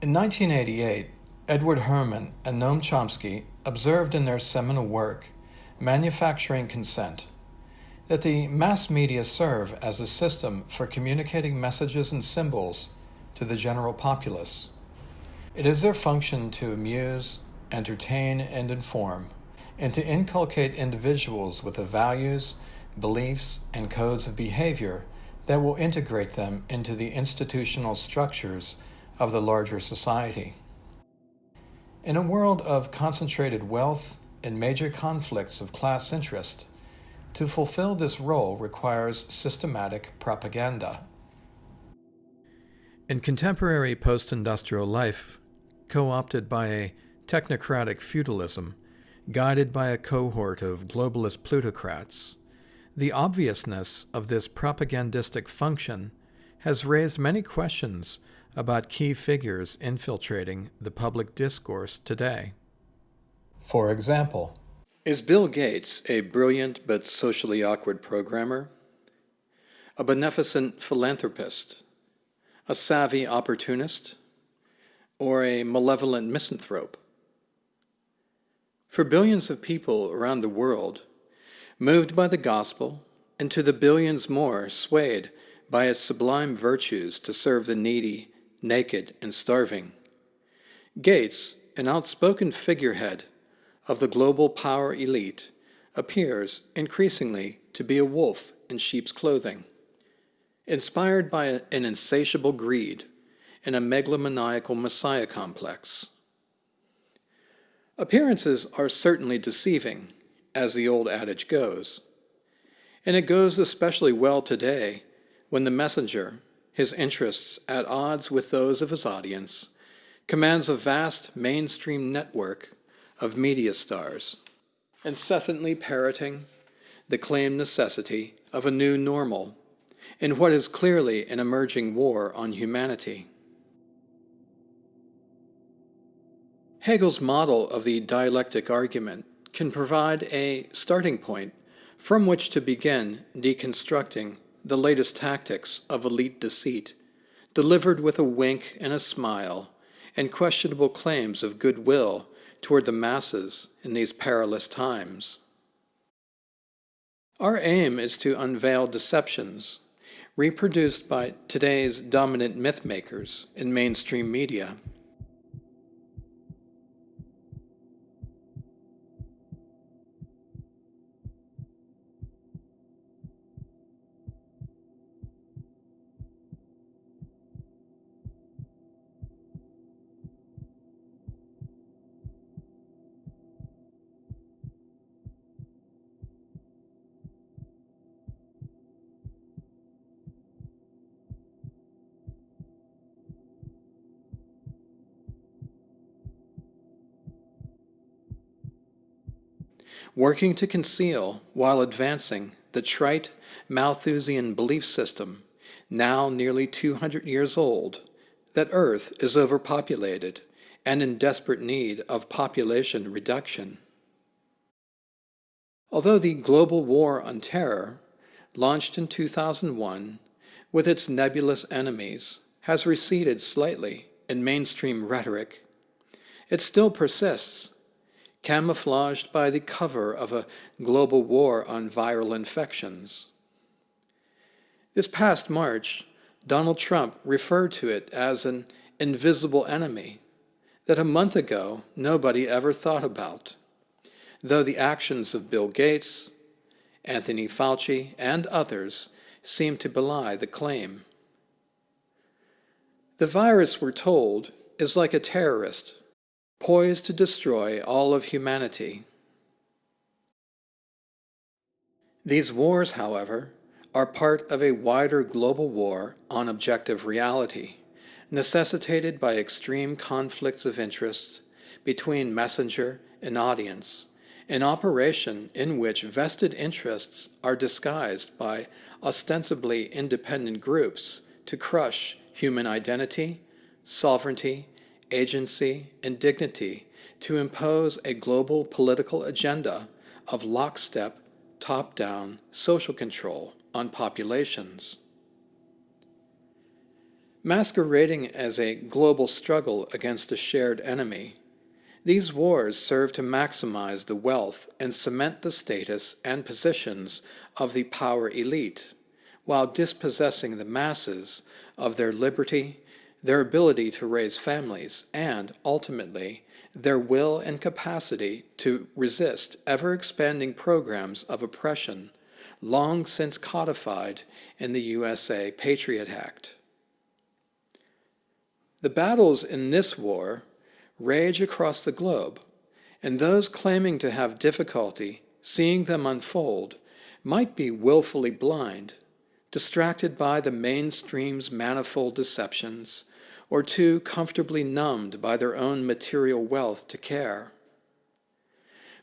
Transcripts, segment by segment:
In 1988, Edward Herman and Noam Chomsky observed in their seminal work, Manufacturing Consent, that the mass media serve as a system for communicating messages and symbols to the general populace. It is their function to amuse, entertain, and inform, and to inculcate individuals with the values, beliefs, and codes of behavior that will integrate them into the institutional structures of the larger society. In a world of concentrated wealth and major conflicts of class interest, to fulfill this role requires systematic propaganda. In contemporary post-industrial life, co-opted by a technocratic feudalism, guided by a cohort of globalist plutocrats, the obviousness of this propagandistic function has raised many questions about key figures infiltrating the public discourse today. For example, is Bill Gates a brilliant but socially awkward programmer? A beneficent philanthropist? A savvy opportunist? Or a malevolent misanthrope? For billions of people around the world, moved by the gospel, and to the billions more swayed by its sublime virtues to serve the needy, naked, and starving, Gates, an outspoken figurehead of the global power elite, appears increasingly to be a wolf in sheep's clothing, inspired by an insatiable greed and a megalomaniacal messiah complex. Appearances are certainly deceiving, as the old adage goes, and it goes especially well today when the messenger, his interests at odds with those of his audience, commands a vast mainstream network of media stars, incessantly parroting the claimed necessity of a new normal in what is clearly an emerging war on humanity. Hegel's model of the dialectic argument can provide a starting point from which to begin deconstructing the latest tactics of elite deceit, delivered with a wink and a smile and questionable claims of goodwill toward the masses in these perilous times. Our aim is to unveil deceptions reproduced by today's dominant myth-makers in mainstream media. Working to conceal while advancing the trite Malthusian belief system, now nearly 200 years old, that Earth is overpopulated and in desperate need of population reduction. Although the global war on terror, launched in 2001, with its nebulous enemies, has receded slightly in mainstream rhetoric, it still persists, camouflaged by the cover of a global war on viral infections. This past March, Donald Trump referred to it as an invisible enemy that a month ago nobody ever thought about, though the actions of Bill Gates, Anthony Fauci, and others seem to belie the claim. The virus, we're told, is like a terrorist, poised to destroy all of humanity. These wars, however, are part of a wider global war on objective reality, necessitated by extreme conflicts of interest between messenger and audience, an operation in which vested interests are disguised by ostensibly independent groups to crush human identity, sovereignty, agency, and dignity, to impose a global political agenda of lockstep, top-down social control on populations. Masquerading as a global struggle against a shared enemy, these wars serve to maximize the wealth and cement the status and positions of the power elite, while dispossessing the masses of their liberty, their ability to raise families, and, ultimately, their will and capacity to resist ever-expanding programs of oppression long since codified in the USA Patriot Act. The battles in this war rage across the globe, and those claiming to have difficulty seeing them unfold might be willfully blind, distracted by the mainstream's manifold deceptions, or too comfortably numbed by their own material wealth to care.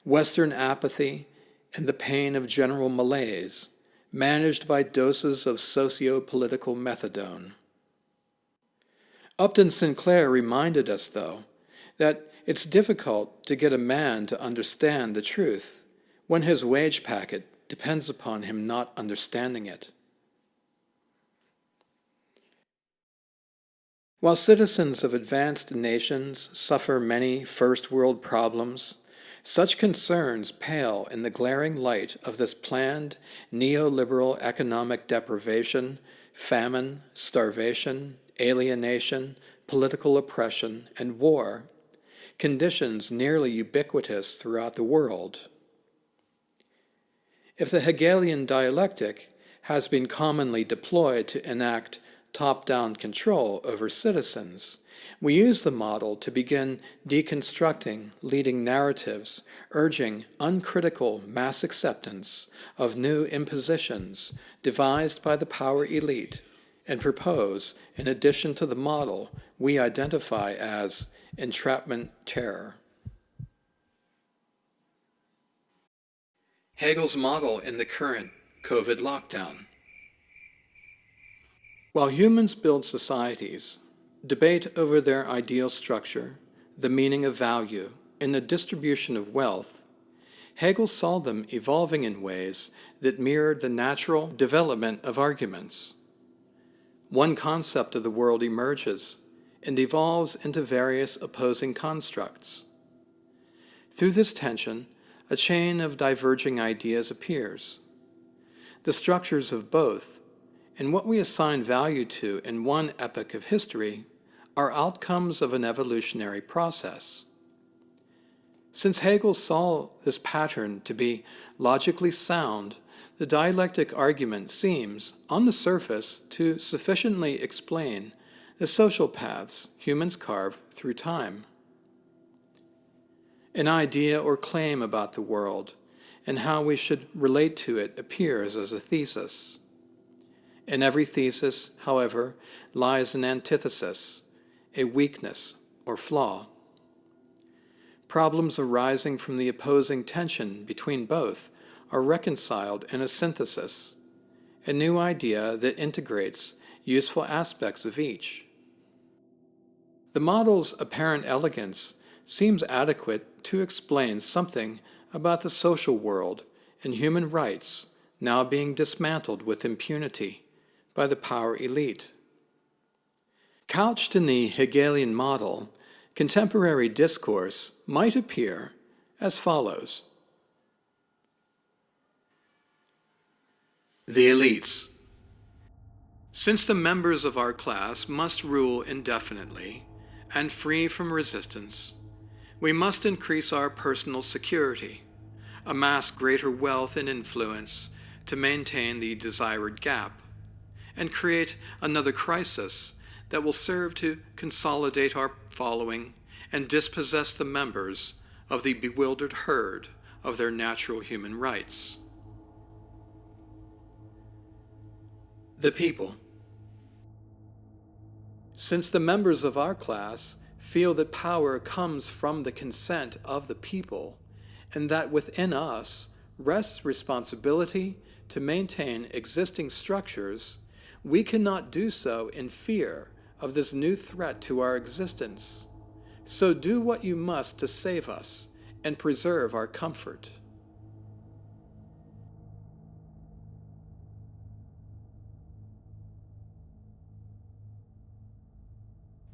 Western apathy and the pain of general malaise, managed by doses of socio-political methadone. Upton Sinclair reminded us, though, that it's difficult to get a man to understand the truth when his wage packet depends upon him not understanding it. While citizens of advanced nations suffer many first-world problems, such concerns pale in the glaring light of this planned neoliberal economic deprivation, famine, starvation, alienation, political oppression, and war, conditions nearly ubiquitous throughout the world. If the Hegelian dialectic has been commonly deployed to enact top-down control over citizens, we use the model to begin deconstructing leading narratives urging uncritical mass acceptance of new impositions devised by the power elite and propose, in addition to the model we identify as entrapment terror. Hegel's model in the current COVID lockdown. While humans build societies, debate over their ideal structure, the meaning of value, and the distribution of wealth, Hegel saw them evolving in ways that mirrored the natural development of arguments. One concept of the world emerges and evolves into various opposing constructs. Through this tension, a chain of diverging ideas appears. The structures of both, and what we assign value to in one epoch of history, are outcomes of an evolutionary process. Since Hegel saw this pattern to be logically sound, the dialectic argument seems, on the surface, to sufficiently explain the social paths humans carve through time. An idea or claim about the world and how we should relate to it appears as a thesis. In every thesis, however, lies an antithesis, a weakness or flaw. Problems arising from the opposing tension between both are reconciled in a synthesis, a new idea that integrates useful aspects of each. The model's apparent elegance seems adequate to explain something about the social world and human rights now being dismantled with impunity by the power elite. Couched in the Hegelian model, contemporary discourse might appear as follows. The elites. Since the members of our class must rule indefinitely and free from resistance, we must increase our personal security, amass greater wealth and influence to maintain the desired gap, and create another crisis that will serve to consolidate our following and dispossess the members of the bewildered herd of their natural human rights. The people. Since the members of our class feel that power comes from the consent of the people, and that within us rests responsibility to maintain existing structures, we cannot do so in fear of this new threat to our existence. So do what you must to save us and preserve our comfort.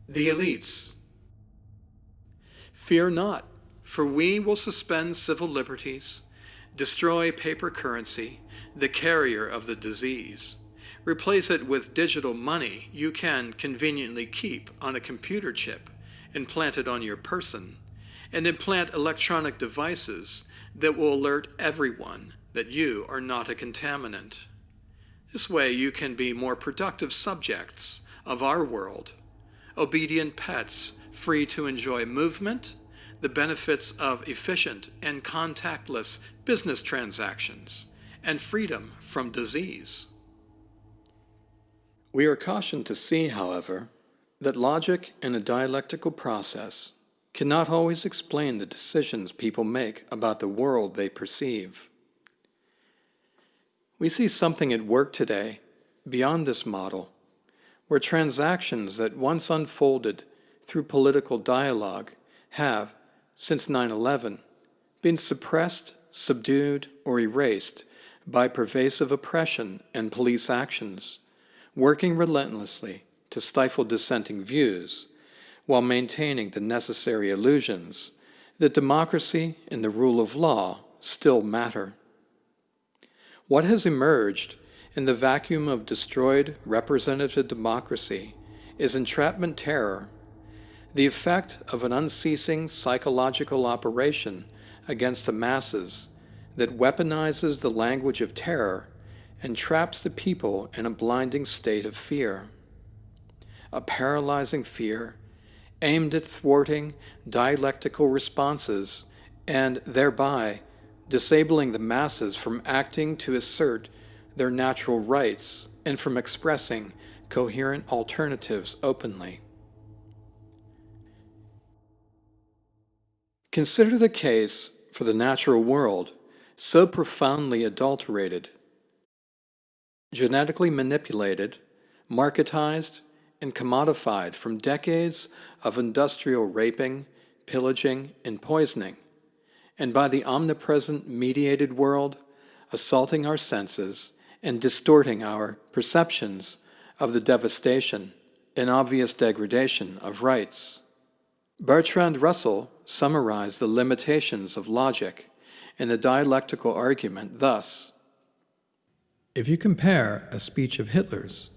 The elites. Fear not, for we will suspend civil liberties, destroy paper currency, the carrier of the disease. Replace it with digital money you can conveniently keep on a computer chip implanted on your person, and implant electronic devices that will alert everyone that you are not a contaminant. This way you can be more productive subjects of our world, obedient pets free to enjoy movement, the benefits of efficient and contactless business transactions, and freedom from disease. We are cautioned to see, however, that logic and a dialectical process cannot always explain the decisions people make about the world they perceive. We see something at work today beyond this model, where transactions that once unfolded through political dialogue have, since 9/11, been suppressed, subdued, or erased by pervasive oppression and police actions, working relentlessly to stifle dissenting views while maintaining the necessary illusions that democracy and the rule of law still matter. What has emerged in the vacuum of destroyed representative democracy is entrapment terror, the effect of an unceasing psychological operation against the masses that weaponizes the language of terror and traps the people in a blinding state of fear. A paralyzing fear aimed at thwarting dialectical responses and thereby disabling the masses from acting to assert their natural rights and from expressing coherent alternatives openly. Consider the case for the natural world, so profoundly adulterated, genetically manipulated, marketized, and commodified from decades of industrial raping, pillaging, and poisoning, and by the omnipresent mediated world assaulting our senses and distorting our perceptions of the devastation and obvious degradation of rights. Bertrand Russell summarized the limitations of logic in the dialectical argument thus: if you compare a speech of Hitler's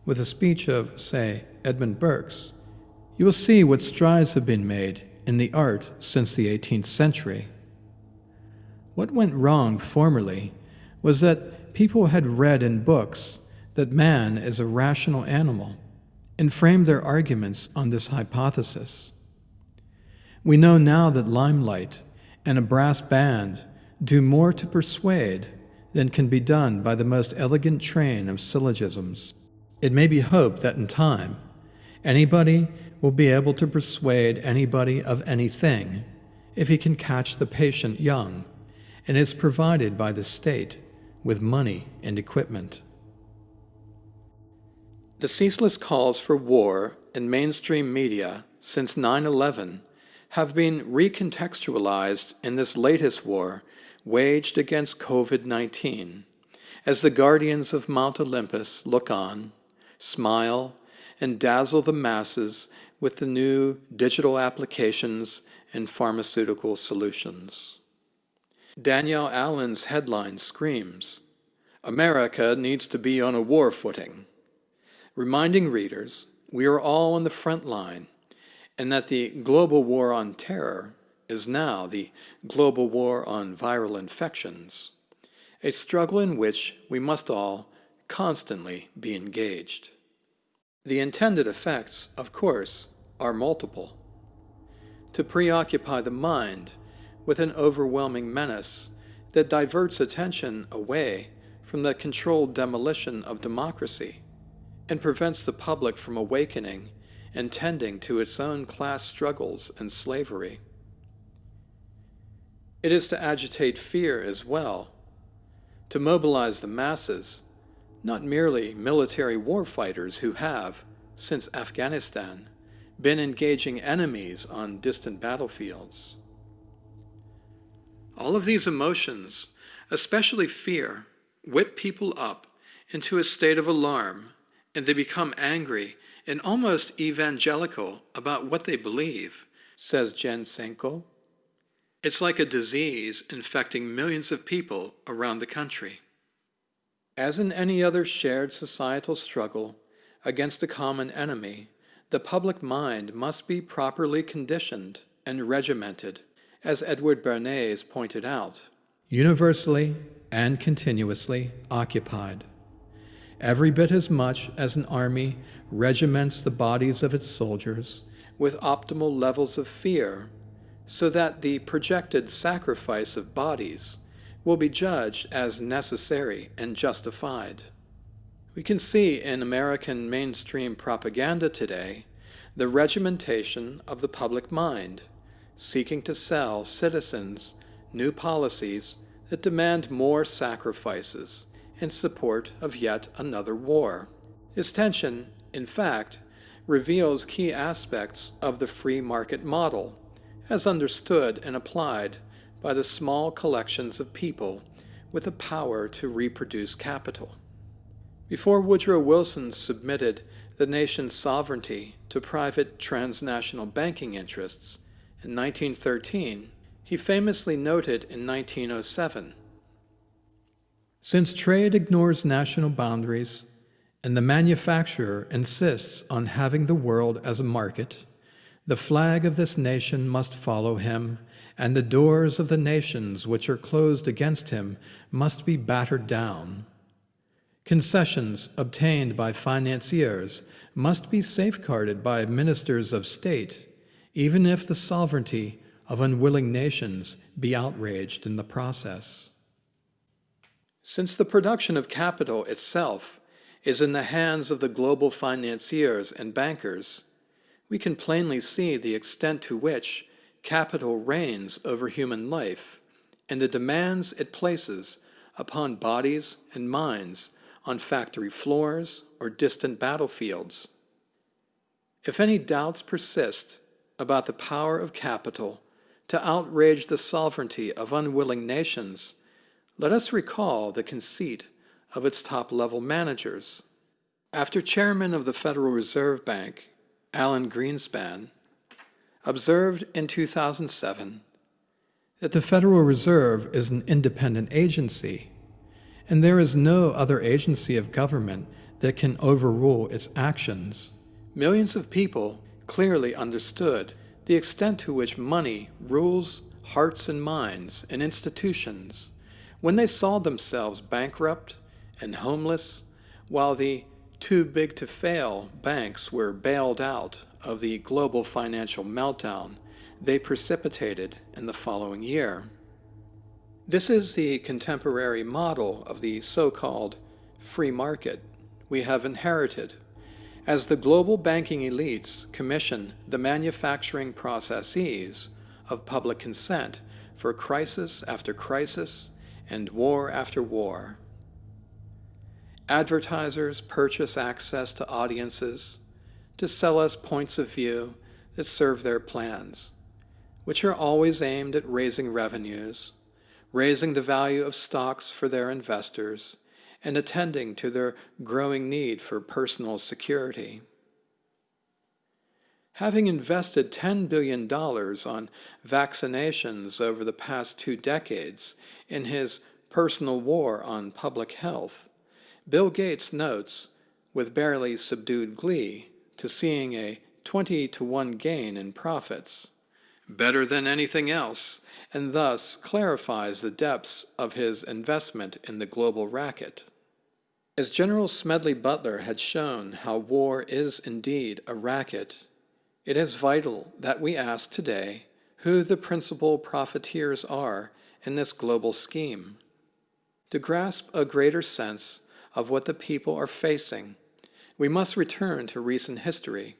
with a speech of, say, Edmund Burke's, you will see what strides have been made in the art since the 18th century. What went wrong formerly was that people had read in books that man is a rational animal and framed their arguments on this hypothesis. We know now that limelight and a brass band do more to persuade than can be done by the most elegant train of syllogisms. It may be hoped that in time, anybody will be able to persuade anybody of anything if he can catch the patient young and is provided by the state with money and equipment. The ceaseless calls for war in mainstream media since 9/11 have been recontextualized in this latest war waged against COVID-19 as the guardians of Mount Olympus look on, smile, and dazzle the masses with the new digital applications and pharmaceutical solutions. Danielle Allen's headline screams, "America needs to be on a war footing," reminding readers we are all on the front line and that the global war on terror is now the global war on viral infections, a struggle in which we must all constantly be engaged. The intended effects, of course, are multiple. To preoccupy the mind with an overwhelming menace that diverts attention away from the controlled demolition of democracy and prevents the public from awakening and tending to its own class struggles and slavery. It is to agitate fear as well, to mobilize the masses, not merely military warfighters who have, since Afghanistan, been engaging enemies on distant battlefields. All of these emotions, especially fear, whip people up into a state of alarm and they become angry and almost evangelical about what they believe, says Jen Senkel. It's like a disease infecting millions of people around the country. As in any other shared societal struggle against a common enemy, the public mind must be properly conditioned and regimented, as Edward Bernays pointed out, universally and continuously occupied. Every bit as much as an army regiments the bodies of its soldiers with optimal levels of fear, so that the projected sacrifice of bodies will be judged as necessary and justified. We can see in American mainstream propaganda today the regimentation of the public mind, seeking to sell citizens new policies that demand more sacrifices in support of yet another war. This tension, in fact, reveals key aspects of the free market model, as understood and applied by the small collections of people with the power to reproduce capital. Before Woodrow Wilson submitted the nation's sovereignty to private transnational banking interests in 1913, he famously noted in 1907, "Since trade ignores national boundaries, and the manufacturer insists on having the world as a market, the flag of this nation must follow him, and the doors of the nations which are closed against him must be battered down. Concessions obtained by financiers must be safeguarded by ministers of state, even if the sovereignty of unwilling nations be outraged in the process." Since the production of capital itself is in the hands of the global financiers and bankers, we can plainly see the extent to which capital reigns over human life and the demands it places upon bodies and minds on factory floors or distant battlefields. If any doubts persist about the power of capital to outrage the sovereignty of unwilling nations, let us recall the conceit of its top-level managers. After chairman of the Federal Reserve Bank, Alan Greenspan, observed in 2007 that the Federal Reserve is an independent agency, and there is no other agency of government that can overrule its actions, millions of people clearly understood the extent to which money rules hearts and minds and institutions when they saw themselves bankrupt and homeless, while the too-big-to-fail banks were bailed out of the global financial meltdown they precipitated in the following year. This is the contemporary model of the so-called free market we have inherited, as the global banking elites commission the manufacturing processes of public consent for crisis after crisis and war after war. Advertisers purchase access to audiences to sell us points of view that serve their plans, which are always aimed at raising revenues, raising the value of stocks for their investors, and attending to their growing need for personal security. Having invested $10 billion on vaccinations over the past 2 decades in his personal war on public health, Bill Gates notes, with barely subdued glee, to seeing a 20-to-1 gain in profits, better than anything else, and thus clarifies the depths of his investment in the global racket. As General Smedley Butler had shown how war is indeed a racket, it is vital that we ask today who the principal profiteers are in this global scheme. To grasp a greater sense of what the people are facing, we must return to recent history,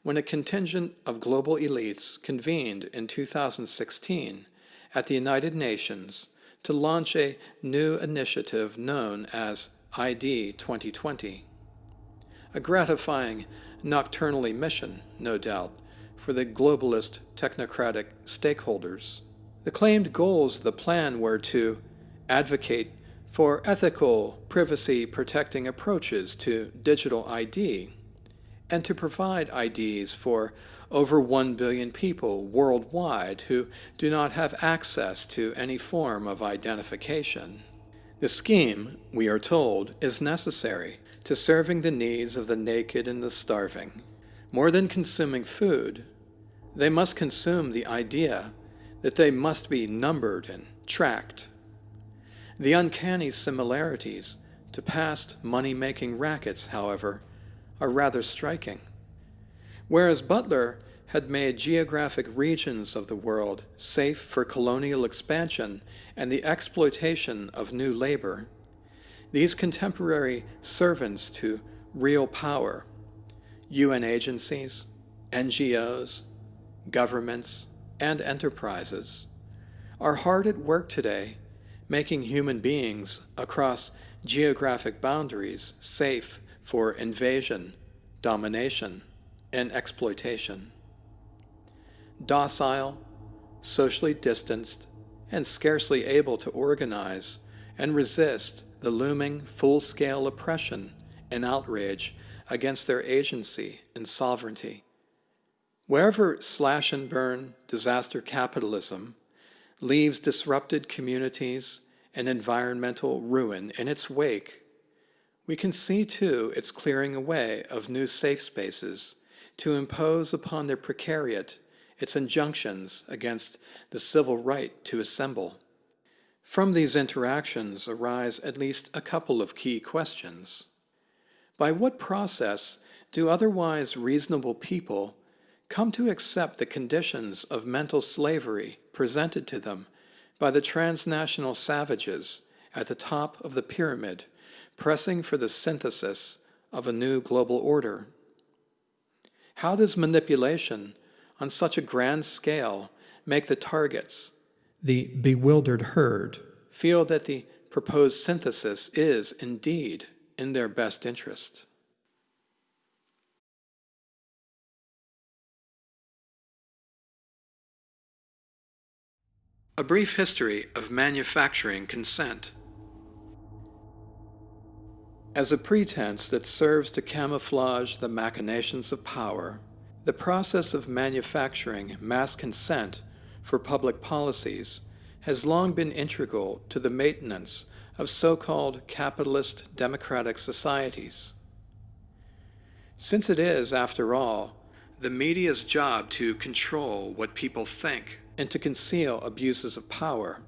when a contingent of global elites convened in 2016 at the United Nations to launch a new initiative known as ID 2020. A gratifying nocturnal mission, no doubt, for the globalist technocratic stakeholders. The claimed goals of the plan were to advocate for ethical, privacy-protecting approaches to digital ID, and to provide IDs for over 1 billion people worldwide who do not have access to any form of identification. The scheme, we are told, is necessary to serving the needs of the naked and the starving. More than consuming food, they must consume the idea that they must be numbered and tracked. The uncanny similarities to past money-making rackets, however, are rather striking. Whereas Butler had made geographic regions of the world safe for colonial expansion and the exploitation of new labor, these contemporary servants to real power, UN agencies, NGOs, governments, and enterprises, are hard at work today making human beings across geographic boundaries safe for invasion, domination, and exploitation. Docile, socially distanced, and scarcely able to organize and resist the looming full-scale oppression and outrage against their agency and sovereignty. Wherever slash-and-burn disaster capitalism leaves disrupted communities and environmental ruin in its wake, we can see, too, its clearing away of new safe spaces to impose upon their precariat its injunctions against the civil right to assemble. From these interactions arise at least a couple of key questions. By what process do otherwise reasonable people come to accept the conditions of mental slavery presented to them by the transnational savages at the top of the pyramid, pressing for the synthesis of a new global order? How does manipulation on such a grand scale make the targets, the bewildered herd, feel that the proposed synthesis is indeed in their best interest? A brief history of manufacturing consent. As a pretense that serves to camouflage the machinations of power, the process of manufacturing mass consent for public policies has long been integral to the maintenance of so-called capitalist democratic societies. Since it is, after all, the media's job to control what people think and to conceal abuses of power,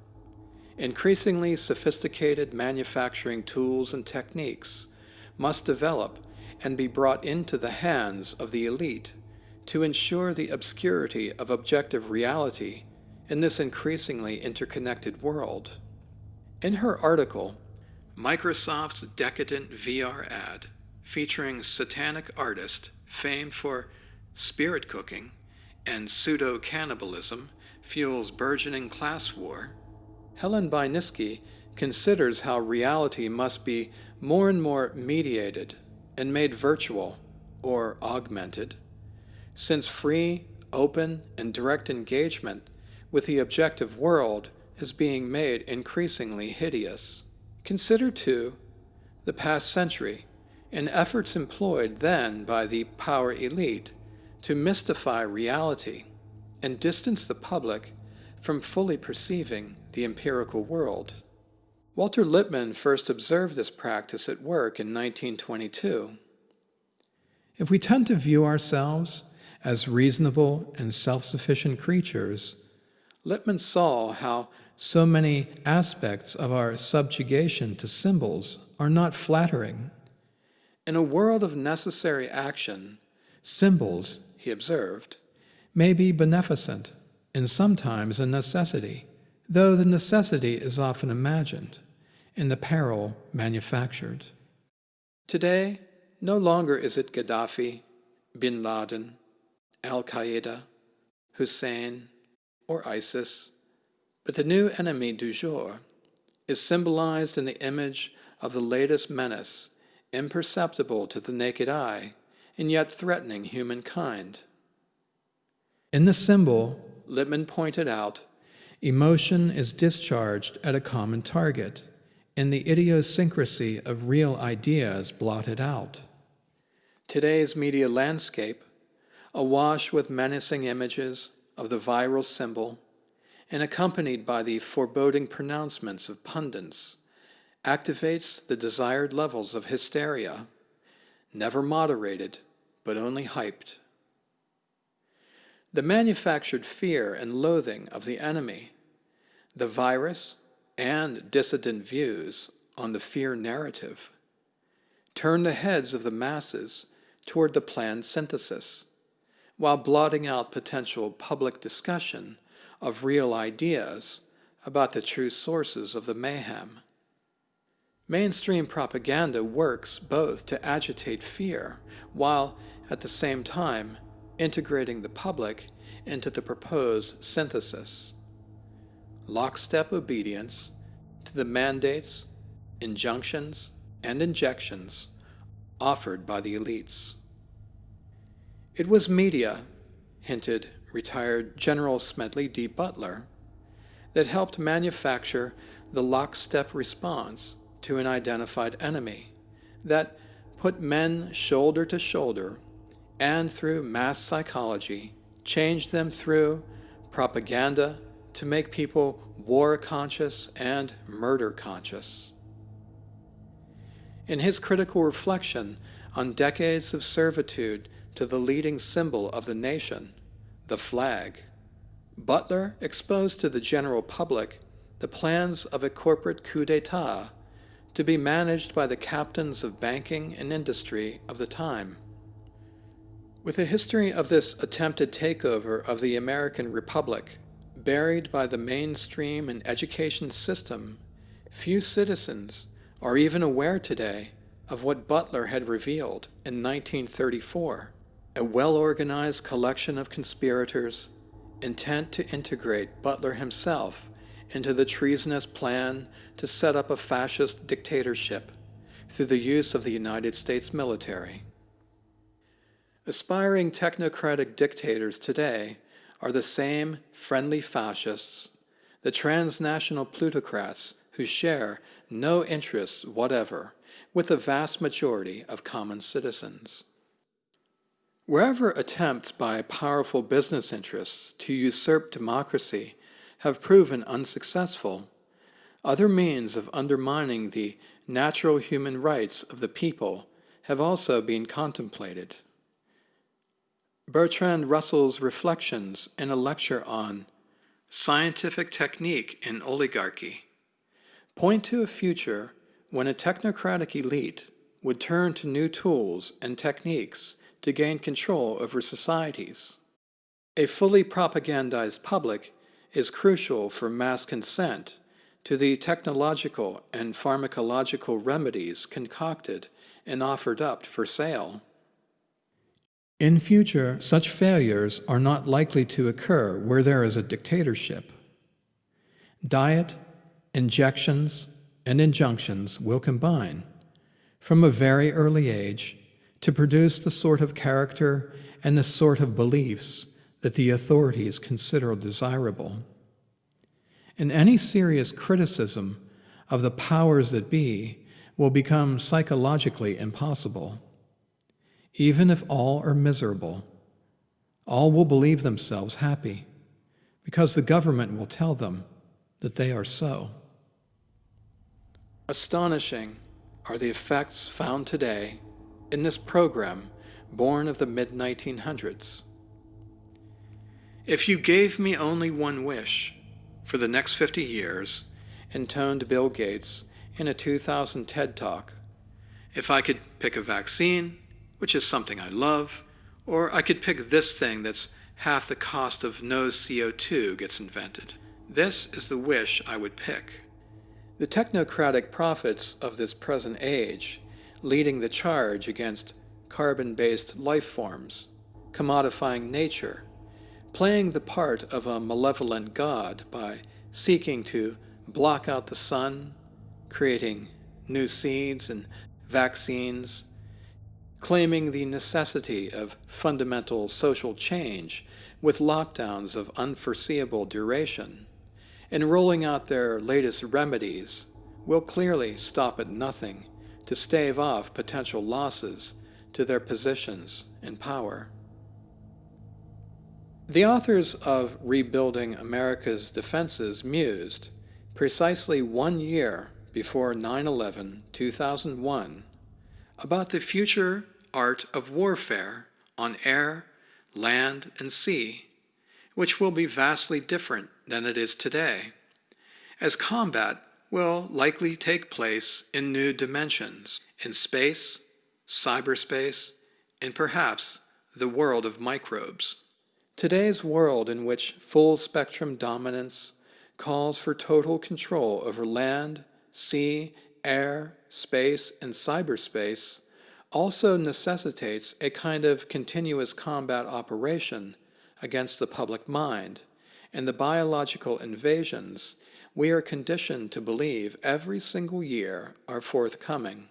increasingly sophisticated manufacturing tools and techniques must develop and be brought into the hands of the elite to ensure the obscurity of objective reality in this increasingly interconnected world. In her article, Microsoft's Decadent VR Ad, featuring satanic artist famed for spirit cooking and pseudo-cannibalism fuels burgeoning class war, Helen Bajnski considers how reality must be more and more mediated and made virtual or augmented, since free, open, and direct engagement with the objective world is being made increasingly hideous. Consider, too, the past century and efforts employed then by the power elite to mystify reality and distance the public from fully perceiving the empirical world. Walter Lippmann first observed this practice at work in 1922. If we tend to view ourselves as reasonable and self-sufficient creatures, Lippmann saw how so many aspects of our subjugation to symbols are not flattering. In a world of necessary action, symbols, he observed, may be beneficent and sometimes a necessity, though the necessity is often imagined and the peril manufactured. Today, no longer is it Gaddafi, Bin Laden, Al-Qaeda, Hussein, or ISIS, but the new enemy du jour is symbolized in the image of the latest menace, imperceptible to the naked eye, and yet threatening humankind. In the symbol, Lippmann pointed out, emotion is discharged at a common target, in the idiosyncrasy of real ideas blotted out. Today's media landscape, awash with menacing images of the viral symbol and accompanied by the foreboding pronouncements of pundits, activates the desired levels of hysteria, never moderated, but only hyped. The manufactured fear and loathing of the enemy, the virus, and dissident views on the fear narrative turn the heads of the masses toward the planned synthesis, while blotting out potential public discussion of real ideas about the true sources of the mayhem. Mainstream propaganda works both to agitate fear, while at the same time integrating the public into the proposed synthesis. Lockstep obedience to the mandates, injunctions, and injections offered by the elites. It was media, hinted retired General Smedley D. Butler, that helped manufacture the lockstep response to an identified enemy, that put men shoulder to shoulder and through mass psychology changed them through propaganda to make people war conscious and murder conscious. In his critical reflection on decades of servitude to the leading symbol of the nation, the flag, Butler exposed to the general public the plans of a corporate coup d'etat to be managed by the captains of banking and industry of the time. With a history of this attempted takeover of the American Republic buried by the mainstream and education system, few citizens are even aware today of what Butler had revealed in 1934, a well-organized collection of conspirators intent to integrate Butler himself into the treasonous plan to set up a fascist dictatorship through the use of the United States military. Aspiring technocratic dictators today are the same friendly fascists, the transnational plutocrats who share no interests whatever with the vast majority of common citizens. Wherever attempts by powerful business interests to usurp democracy have proven unsuccessful, other means of undermining the natural human rights of the people have also been contemplated. Bertrand Russell's reflections in a lecture on Scientific Technique in Oligarchy point to a future when a technocratic elite would turn to new tools and techniques to gain control over societies. A fully propagandized public is crucial for mass consent to the technological and pharmacological remedies concocted and offered up for sale. In future, such failures are not likely to occur where there is a dictatorship. Diet, injections, and injunctions will combine from a very early age to produce the sort of character and the sort of beliefs that the authorities consider desirable. And any serious criticism of the powers that be will become psychologically impossible. Even if all are miserable, all will believe themselves happy, because the government will tell them that they are so. Astonishing are the effects found today in this program born of the mid-1900s. If you gave me only one wish for the next 50 years, intoned Bill Gates in a 2000 TED Talk, if I could pick a vaccine, which is something I love, or I could pick this thing that's half the cost of no CO2 gets invented. This is the wish I would pick. The technocratic prophets of this present age leading the charge against carbon-based life forms, commodifying nature, playing the part of a malevolent god by seeking to block out the sun, creating new seeds and vaccines, claiming the necessity of fundamental social change with lockdowns of unforeseeable duration, and rolling out their latest remedies will clearly stop at nothing to stave off potential losses to their positions in power. The authors of Rebuilding America's Defenses mused, precisely 1 year before 9/11/2001, about the future art of warfare on air, land, and sea, which will be vastly different than it is today, as combat will likely take place in new dimensions, in space, cyberspace, and perhaps the world of microbes. Today's world, in which full-spectrum dominance calls for total control over land, sea, air, space, and cyberspace, also necessitates a kind of continuous combat operation against the public mind and the biological invasions we are conditioned to believe every single year are forthcoming.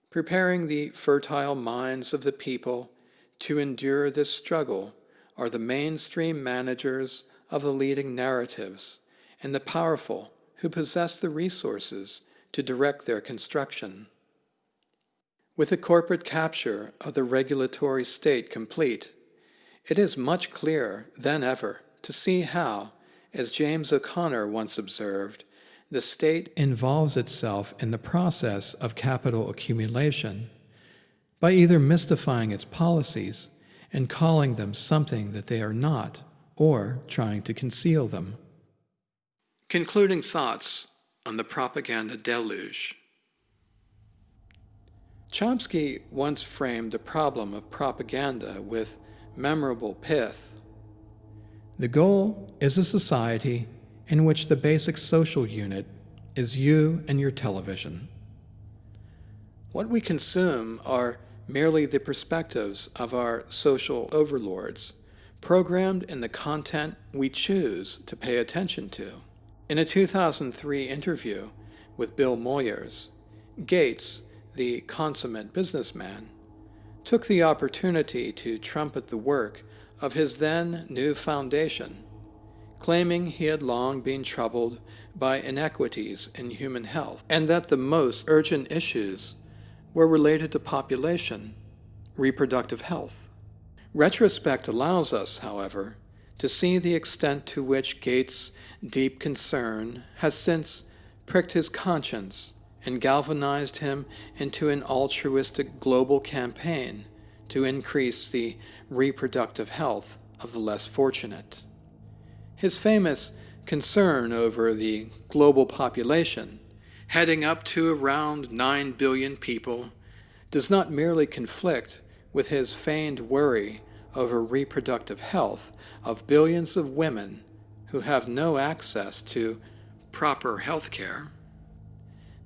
Preparing the fertile minds of the people to endure this struggle are the mainstream managers of the leading narratives and the powerful who possess the resources to direct their construction. With the corporate capture of the regulatory state complete, it is much clearer than ever to see how, as James O'Connor once observed, the state involves itself in the process of capital accumulation by either mystifying its policies and calling them something that they are not, or trying to conceal them. Concluding thoughts on the propaganda deluge. Chomsky once framed the problem of propaganda with memorable pith. The goal is a society in which the basic social unit is you and your television. What we consume are merely the perspectives of our social overlords, programmed in the content we choose to pay attention to. In a 2003 interview with Bill Moyers, Gates, the consummate businessman, took the opportunity to trumpet the work of his then new foundation, claiming he had long been troubled by inequities in human health, and that the most urgent issues were related to population, reproductive health. Retrospect allows us, however, to see the extent to which Gates' deep concern has since pricked his conscience and galvanized him into an altruistic global campaign to increase the reproductive health of the less fortunate. His famous concern over the global population, heading up to around 9 billion people, does not merely conflict with his feigned worry over reproductive health of billions of women who have no access to proper health care.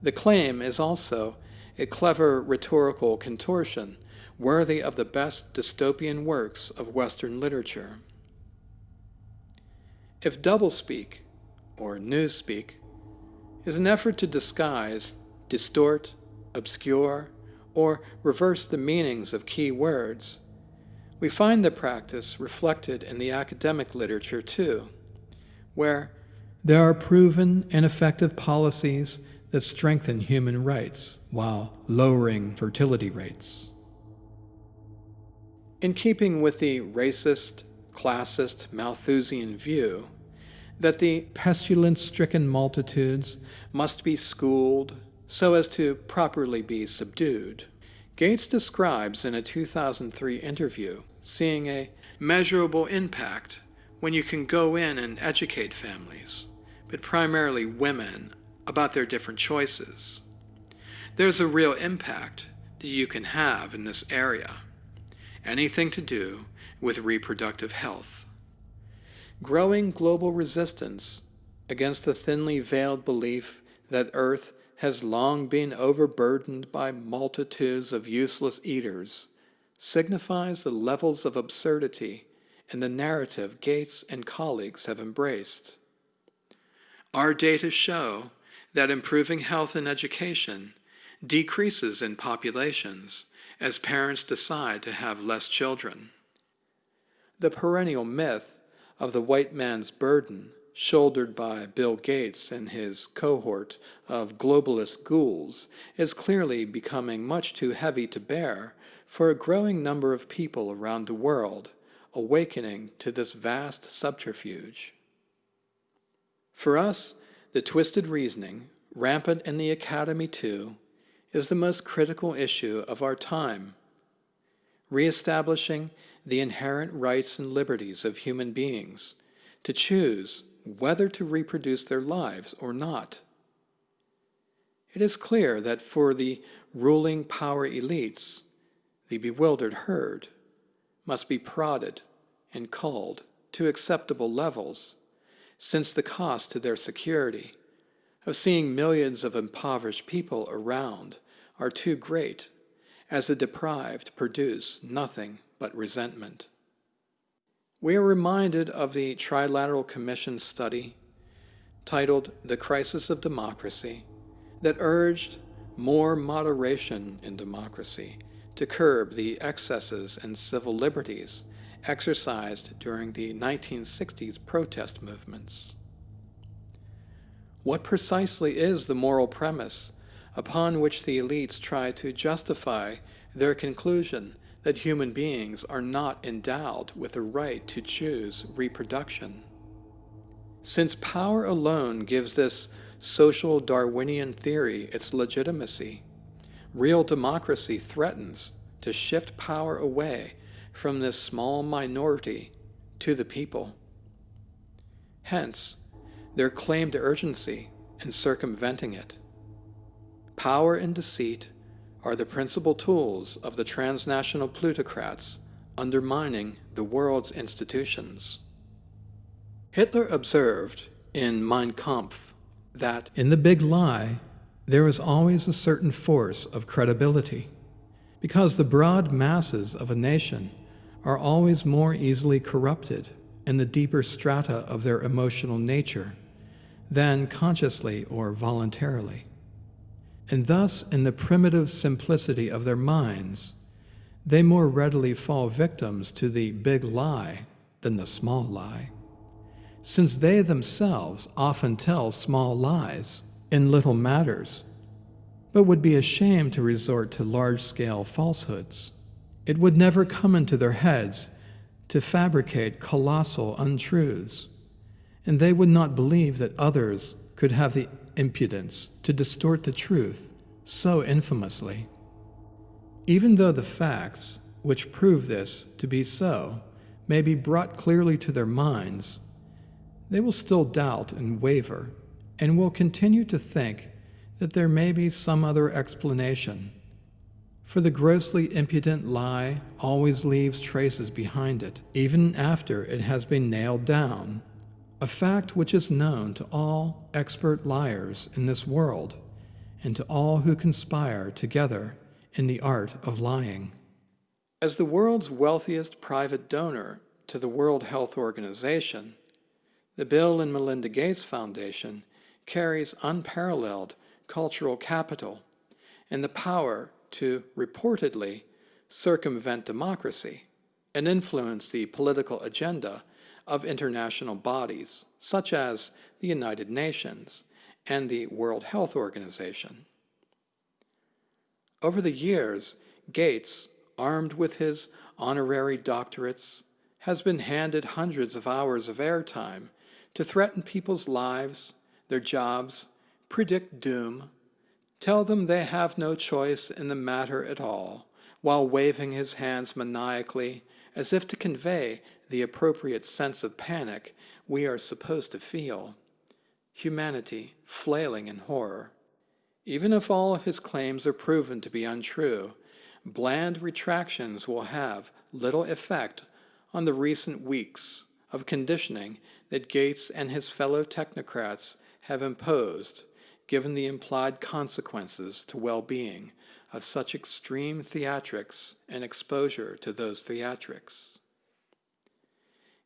The claim is also a clever rhetorical contortion worthy of the best dystopian works of Western literature. If doublespeak, or newspeak, is an effort to disguise, distort, obscure, or reverse the meanings of key words, we find the practice reflected in the academic literature too, where there are proven and effective policies that strengthen human rights while lowering fertility rates. In keeping with the racist, classist, Malthusian view that the pestilence-stricken multitudes must be schooled so as to properly be subdued, Gates describes in a 2003 interview seeing a measurable impact when you can go in and educate families, but primarily women, about their different choices. There's a real impact that you can have in this area, anything to do with reproductive health. Growing global resistance against the thinly veiled belief that Earth has long been overburdened by multitudes of useless eaters signifies the levels of absurdity in the narrative Gates and colleagues have embraced. Our data show that improving health and education decreases in populations as parents decide to have less children. The perennial myth of the white man's burden shouldered by Bill Gates and his cohort of globalist ghouls, is clearly becoming much too heavy to bear for a growing number of people around the world awakening to this vast subterfuge. For us, the twisted reasoning, rampant in the academy too, is the most critical issue of our time. Reestablishing the inherent rights and liberties of human beings to choose whether to reproduce their lives or not. It is clear that for the ruling power elites, the bewildered herd must be prodded and culled to acceptable levels, since the cost to their security of seeing millions of impoverished people around are too great, as the deprived produce nothing but resentment. We are reminded of the Trilateral Commission study titled The Crisis of Democracy that urged more moderation in democracy to curb the excesses in civil liberties exercised during the 1960s protest movements. What precisely is the moral premise upon which the elites try to justify their conclusion that human beings are not endowed with the right to choose reproduction? Since power alone gives this social Darwinian theory its legitimacy, real democracy threatens to shift power away from this small minority to the people. Hence, their claimed urgency in circumventing it. Power and deceit are the principal tools of the transnational plutocrats undermining the world's institutions. Hitler observed in Mein Kampf that in the big lie there is always a certain force of credibility, because the broad masses of a nation are always more easily corrupted in the deeper strata of their emotional nature than consciously or voluntarily. And thus, in the primitive simplicity of their minds, they more readily fall victims to the big lie than the small lie, since they themselves often tell small lies in little matters, but would be ashamed to resort to large-scale falsehoods. It would never come into their heads to fabricate colossal untruths, and they would not believe that others could have the impudence to distort the truth so infamously. Even though the facts which prove this to be so may be brought clearly to their minds, they will still doubt and waver, and will continue to think that there may be some other explanation. For the grossly impudent lie always leaves traces behind it, even after it has been nailed down, a fact which is known to all expert liars in this world, and to all who conspire together in the art of lying. As the world's wealthiest private donor to the World Health Organization, the Bill and Melinda Gates Foundation carries unparalleled cultural capital and the power to reportedly circumvent democracy and influence the political agenda of international bodies such as the United Nations and the World Health Organization. Over the years, Gates, armed with his honorary doctorates, has been handed hundreds of hours of airtime to threaten people's lives, their jobs, predict doom, tell them they have no choice in the matter at all, while waving his hands maniacally as if to convey the appropriate sense of panic we are supposed to feel. Humanity flailing in horror. Even if all of his claims are proven to be untrue, bland retractions will have little effect on the recent weeks of conditioning that Gates and his fellow technocrats have imposed, given the implied consequences to well-being of such extreme theatrics and exposure to those theatrics.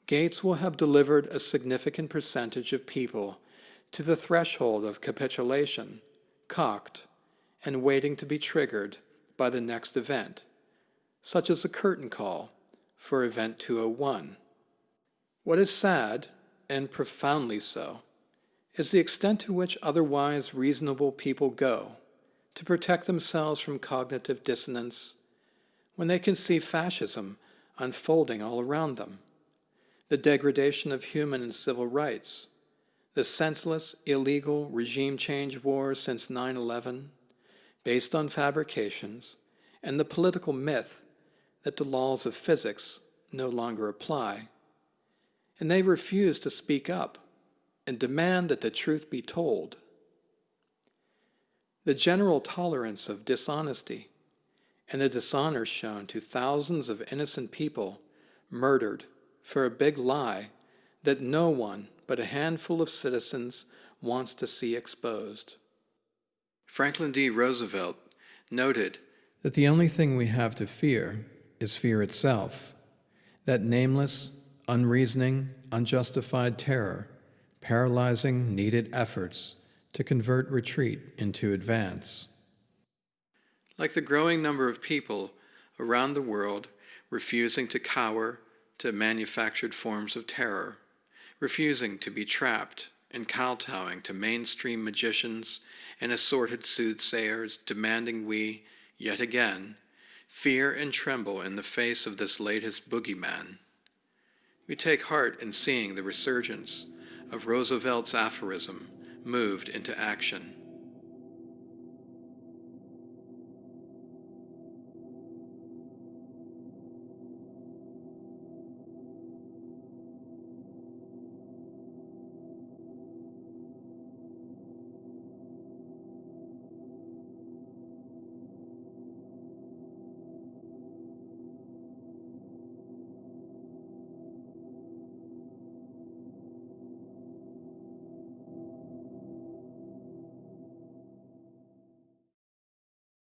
Gates will have delivered a significant percentage of people to the threshold of capitulation, cocked, and waiting to be triggered by the next event, such as a curtain call for Event 201. What is sad and profoundly so, is the extent to which otherwise reasonable people go to protect themselves from cognitive dissonance when they can see fascism unfolding all around them, the degradation of human and civil rights, the senseless, illegal regime change wars since 9/11, based on fabrications, and the political myth that the laws of physics no longer apply. And they refuse to speak up and demand that the truth be told. The general tolerance of dishonesty and the dishonor shown to thousands of innocent people murdered for a big lie that no one but a handful of citizens wants to see exposed. Franklin D. Roosevelt noted that the only thing we have to fear is fear itself, that nameless, unreasoning, unjustified terror, paralyzing needed efforts to convert retreat into advance. Like the growing number of people around the world refusing to cower to manufactured forms of terror, refusing to be trapped and kowtowing to mainstream magicians and assorted soothsayers, demanding we, yet again, fear and tremble in the face of this latest boogeyman. We take heart in seeing the resurgence of Roosevelt's aphorism moved into action.